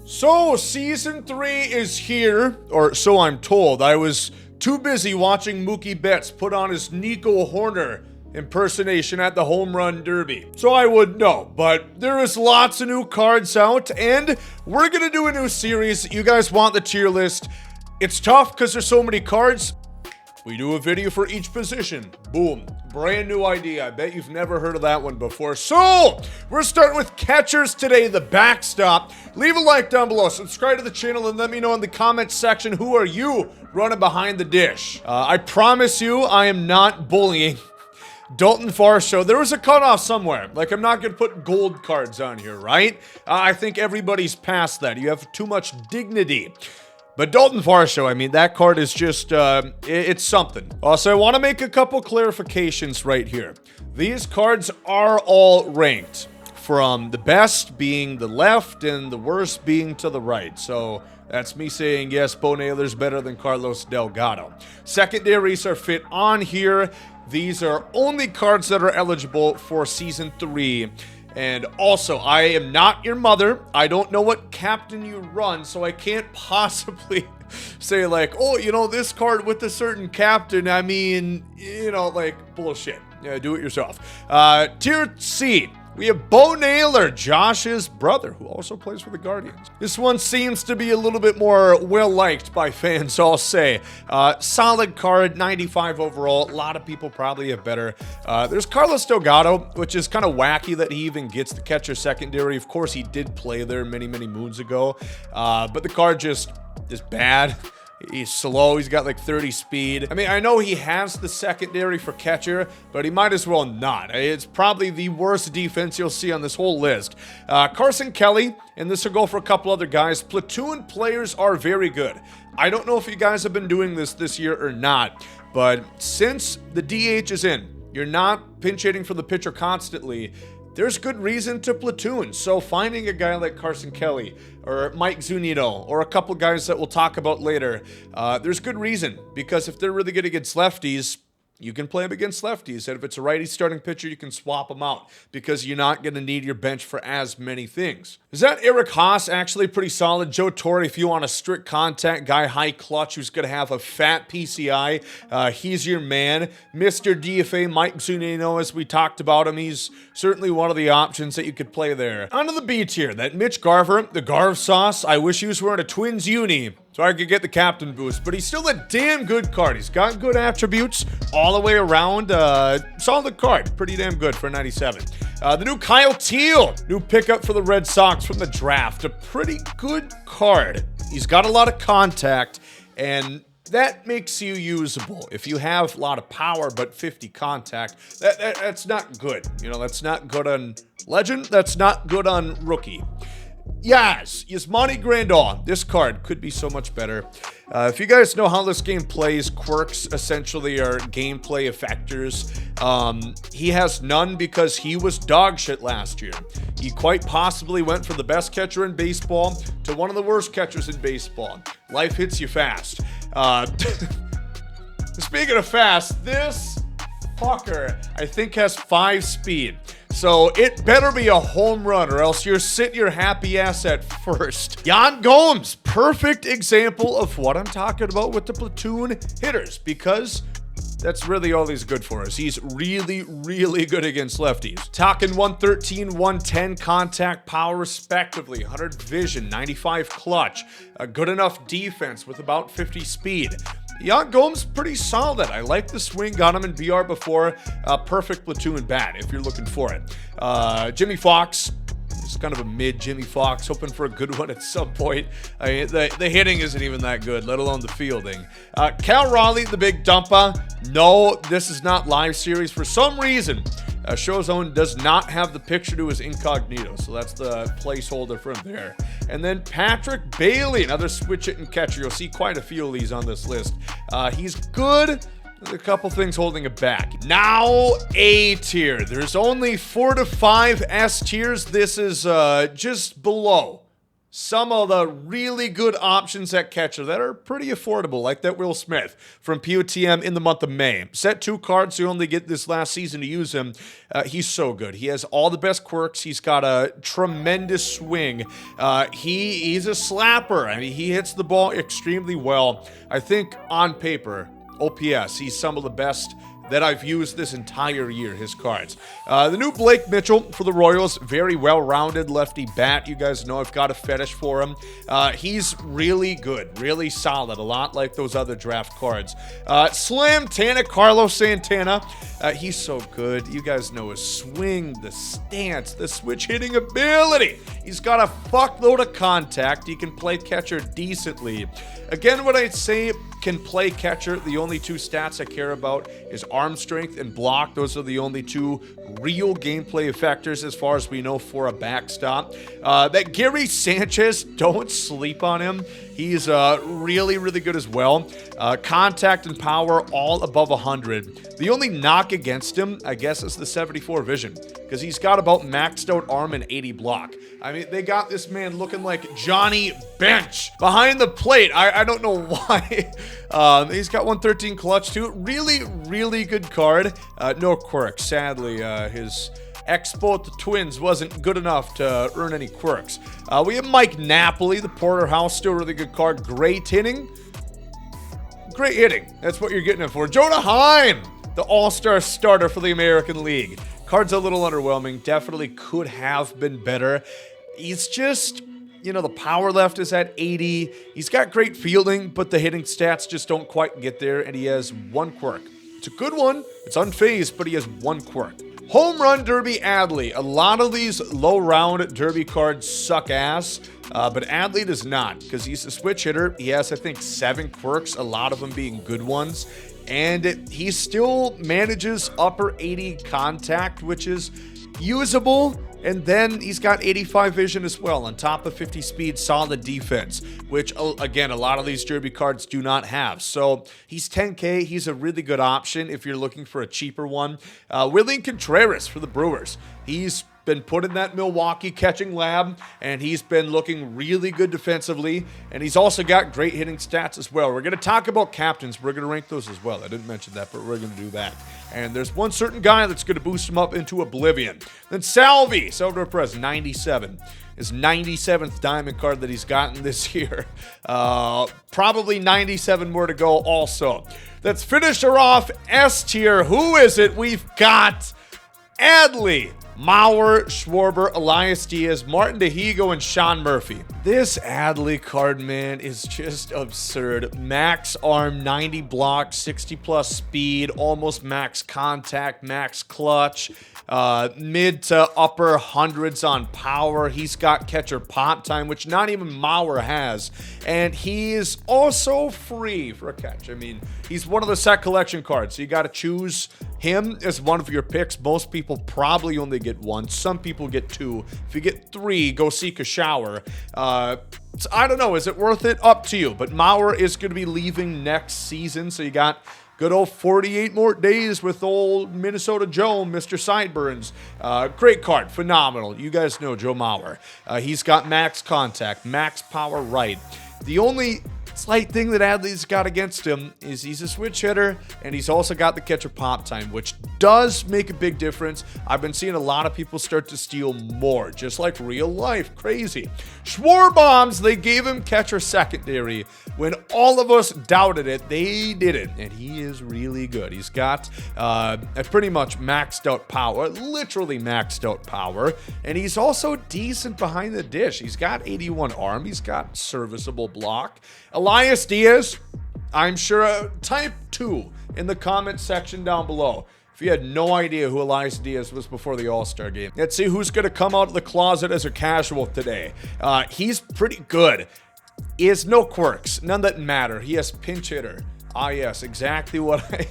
So, Season 3 is here, or so I'm told. I was too busy watching Mookie Betts put on his Nico Horner impersonation at the Home Run Derby, so I would know. But there is lots of new cards out, and we're gonna do a new series. You guys want the tier list. It's tough because there's so many cards. We do a video for each position. Boom. Brand new idea. I bet you've never heard of that one before. So, we're starting with catchers today, the backstop. Leave a like down below, subscribe to the channel, and let me know in the comments section who are you running behind the dish. I promise you, I am not bullying Dalton Varsho. There was a cutoff somewhere. Like, I'm not going to put gold cards on here, right? I think everybody's past that. You have too much dignity. But Dalton Varsho, I mean, that card is just, it's something. Also, I want to make a couple clarifications right here. These cards are all ranked, from the best being the left and the worst being to the right. So that's me saying, yes, Bo Naylor's better than Carlos Delgado. Secondaries are fit on here. These are only cards that are eligible for Season 3. And also, I am not your mother. I don't know what captain you run, so I can't possibly say like, oh, you know, this card with a certain captain. I mean, you know, like, bullshit. Yeah, do it yourself. Tier C. We have Bo Naylor, Josh's brother, who also plays for the Guardians. This one seems to be a little bit more well-liked by fans, I'll say. Solid card, 95 overall. A lot of people probably have better. There's Carlos Delgado, which is kind of wacky that he even gets the catcher secondary. Of course, he did play there many, many moons ago. But the card just is bad. He's slow. He's got like 30 speed. I mean, I know he has the secondary for catcher, but he might as well not. It's probably the worst defense you'll see on this whole list. Carson Kelly, and this will go for a couple other guys. Platoon players are very good. I don't know if you guys have been doing this year or not, but since the DH is in, you're not pinch hitting for the pitcher constantly, there's good reason to platoon. So finding a guy like Carson Kelly or Mike Zunino or a couple guys that we'll talk about later, there's good reason, because if they're really good against lefties, you can play them against lefties. And if it's a righty starting pitcher, you can swap them out because you're not going to need your bench for as many things. Is that Eric Haas actually pretty solid? Joe Torre, if you want a strict contact guy, high clutch, who's going to have a fat PCI, he's your man. Mr. DFA, Mike Zunino, as we talked about him, he's certainly one of the options that you could play there. On to the B tier, that Mitch Garver, the Garv sauce. I wish he was wearing a Twins uni so I could get the captain boost, but he's still a damn good card. He's got good attributes all the way around. Solid card. Pretty damn good for 97. The new Kyle Teal, new pickup for the Red Sox from the draft. A pretty good card. He's got a lot of contact, and that makes you usable. If you have a lot of power but 50 contact, that's not good. You know, that's not good on Legend. That's not good on Rookie. Yes, Yasmani Grandal. This card could be so much better. If you guys know how this game plays, quirks essentially are gameplay effectors. He has none because he was dog shit last year. He quite possibly went from the best catcher in baseball to one of the worst catchers in baseball. Life hits you fast. Speaking of fast, this fucker, I think, has 5 speed. So it better be a home run or else you're sitting your happy ass at first. Yan Gomes, perfect example of what I'm talking about with the platoon hitters, because that's really all he's good for us. He's really, really good against lefties. Talking 113, 110 contact power respectively, 100 vision, 95 clutch, a good enough defense with about 50 speed. Yan Gomes, pretty solid. I like the swing. Got him in BR before. Perfect platoon bat if you're looking for it. Jimmy Fox. It's kind of a mid Jimmy Fox. Hoping for a good one at some point. I mean, the hitting isn't even that good, let alone the fielding. Cal Raleigh, the big dumper. No, this is not live series. For some reason, Showzone does not have the picture to his incognito, so that's the placeholder for him there. And then Patrick Bailey, another switch hitting catcher. You'll see quite a few of these on this list. He's good. There's a couple things holding it back. Now A tier. There's only 4 to 5 S tiers. This is just below some of the really good options at catcher that are pretty affordable, like that Will Smith from POTM in the month of May. Set 2 cards, you only get this last season to use him. He's so good. He has all the best quirks. He's got a tremendous swing. He's a slapper. I mean, he hits the ball extremely well. I think on paper, OPS, he's some of the best that I've used this entire year, his cards. The new Blake Mitchell for the Royals, very well-rounded lefty bat. You guys know I've got a fetish for him. He's really good, really solid, a lot like those other draft cards. Slam Tana, Carlos Santana. He's so good. You guys know his swing, the stance, the switch hitting ability. He's got a fuckload of contact. He can play catcher decently. Again, when I say can play catcher, the only 2 stats I care about is arm strength and block. Those are the only 2 real gameplay factors as far as we know for a backstop. That Gary Sanchez, don't sleep on him. He's really, really good as well. Contact and power, all above 100. The only knock against him, I guess, is the 74 vision, because he's got about maxed out arm and 80 block. I mean, they got this man looking like Johnny Bench behind the plate. I don't know why. He's got 113 clutch too. Really, really good card. No quirks. Sadly, his Expo the Twins wasn't good enough to earn any quirks. We have Mike Napoli, the Porterhouse, still really good card. Great hitting. Great hitting. That's what you're getting it for. Jonah Heim, the all-star starter for the American League. Card's a little underwhelming. Definitely could have been better. He's just, you know, the power left is at 80. He's got great fielding, but the hitting stats just don't quite get there, and he has 1 quirk. It's a good one. It's unfazed, but he has 1 quirk. Home Run Derby Adley. A lot of these low-round Derby cards suck ass, but Adley does not, because he's a switch hitter. He has, I think, 7 quirks, a lot of them being good ones. And he still manages upper 80 contact, which is usable. And then he's got 85 vision as well, on top of 50 speed, solid defense, which, again, a lot of these Derby cards do not have. So he's 10K. He's a really good option if you're looking for a cheaper one. William Contreras for the Brewers. He's been put in that Milwaukee catching lab, and he's been looking really good defensively, and he's also got great hitting stats as well. We're going to talk about captains. We're going to rank those as well. I didn't mention that, but we're going to do that. And there's one certain guy that's going to boost him up into oblivion. Then Salvador Perez, 97. His 97th diamond card that he's gotten this year. Probably 97 more to go also. Let's finish her off S tier. Who is it? We've got Adley, Mauer, Schwarber, Elias Diaz, Martin DeHigo, and Sean Murphy. This Adley card, man, is just absurd. Max arm, 90 block, 60 plus speed, almost max contact, max clutch, mid to upper hundreds on power. He's got catcher pop time, which not even Mauer has. And he is also free for a catch. I mean, he's one of the set collection cards, so you got to choose him as one of your picks. Most people probably only get 1. Some people get 2. If you get 3, go seek a shower. So I don't know. Is it worth it? Up to you. But Mauer is going to be leaving next season, so you got good old 48 more days with old Minnesota Joe, Mr. Sideburns. Great card. Phenomenal. You guys know Joe Mauer. He's got max contact, max power right. The only slight thing that Adley's got against him is he's a switch hitter, and he's also got the catcher pop time, which does make a big difference. I've been seeing a lot of people start to steal more, just like real life. Crazy. Schwarbombs, they gave him catcher secondary. When all of us doubted it, they didn't, and he is really good. He's got a pretty much maxed out power, literally maxed out power, and he's also decent behind the dish. He's got 81 arm. He's got serviceable block. Elias Diaz, I'm sure, type 2 in the comment section down below if you had no idea who Elias Diaz was before the All-Star game. Let's see who's going to come out of the closet as a casual today. He's pretty good. He has no quirks, none that matter. He has pinch hitter. Ah, yes, exactly what I,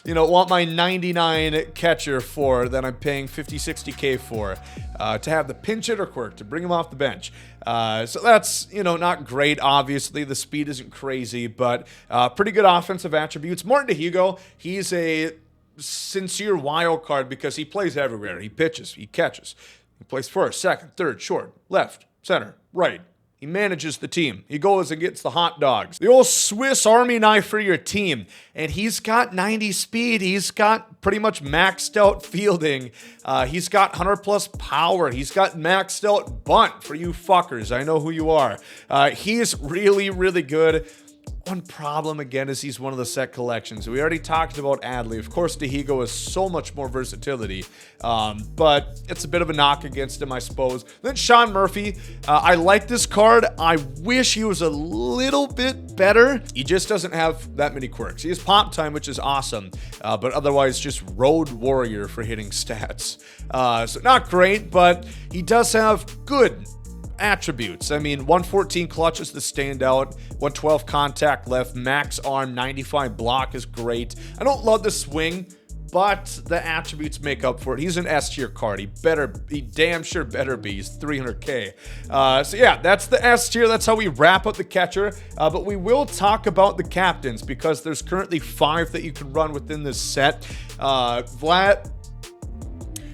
want my 99 catcher for that I'm paying 50, 60K for, to have the pinch hitter quirk, to bring him off the bench. So that's, not great, obviously. The speed isn't crazy, but pretty good offensive attributes. Martin DeHigo, he's a sincere wild card because he plays everywhere. He pitches, he catches. He plays first, second, third, short, left, center, right. He manages the team. He goes and gets the hot dogs. The old Swiss Army knife for your team. And he's got 90 speed. He's got pretty much maxed out fielding. He's got 100 plus power. He's got maxed out bunt for you fuckers. I know who you are. He's really, really good. One problem, again, is he's one of the set collections. We already talked about Adley. Of course, Dahigo has so much more versatility, but it's a bit of a knock against him, I suppose. Then Sean Murphy. I like this card. I wish he was a little bit better. He just doesn't have that many quirks. He has pop time, which is awesome, but otherwise just road warrior for hitting stats. So not great, but he does have good attributes. I mean, 114 clutch is the standout, 112 contact left, max arm, 95 block is great. I don't love the swing, but the attributes make up for it. He's an S tier card. He damn sure better be. He's 300k. So yeah, that's the S tier. That's how we wrap up the catcher. But we will talk about the captains because there's currently 5 that you can run within this set.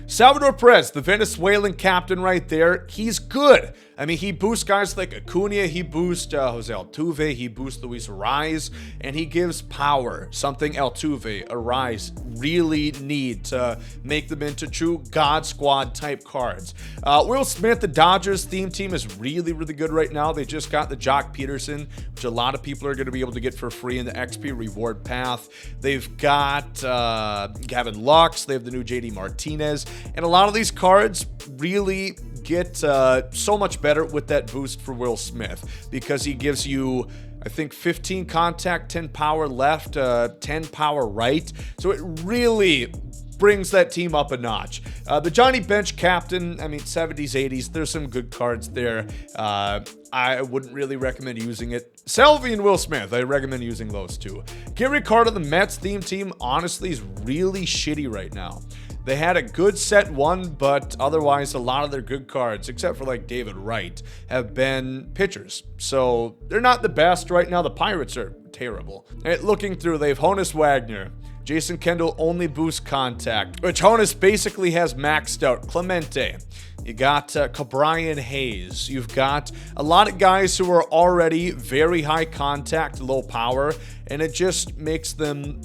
Salvador Perez, the Venezuelan captain right there, he's good. I mean, he boosts guys like Acuna, he boosts Jose Altuve, he boosts Luis Ariz, and he gives power, something Altuve, Ariz really need to make them into true God Squad type cards. Will Smith, the Dodgers theme team is really, really good right now. They just got the Jock Peterson, which a lot of people are going to be able to get for free in the XP reward path. They've got Gavin Lux, they have the new JD Martinez, and a lot of these cards really get so much better with that boost for Will Smith because he gives you, I think, 15 contact, 10 power left, 10 power right. So it really brings that team up a notch. The Johnny Bench captain, I mean, 70s, 80s, there's some good cards there. I wouldn't really recommend using it. Selvey and Will Smith, I recommend using those two. Gary Carter, the Mets theme team, honestly is really shitty right now. They had a good set 1, but otherwise a lot of their good cards, except for like David Wright, have been pitchers. So they're not the best right now. The Pirates are terrible. And looking through, they have Honus Wagner. Jason Kendall only boosts contact, which Honus basically has maxed out. Clemente. You got Cabrian Hayes. You've got a lot of guys who are already very high contact, low power, and it just makes them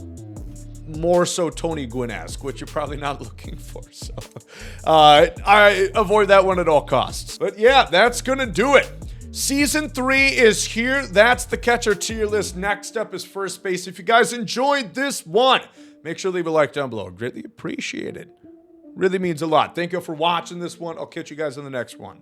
more so Tony Gwynn-esque, which you're probably not looking for. So I avoid that one at all costs. But yeah, that's going to do it. Season 3 is here. That's the catcher tier list. Next up is first base. If you guys enjoyed this one, make sure to leave a like down below. Greatly appreciated. Really means a lot. Thank you for watching this one. I'll catch you guys in the next one.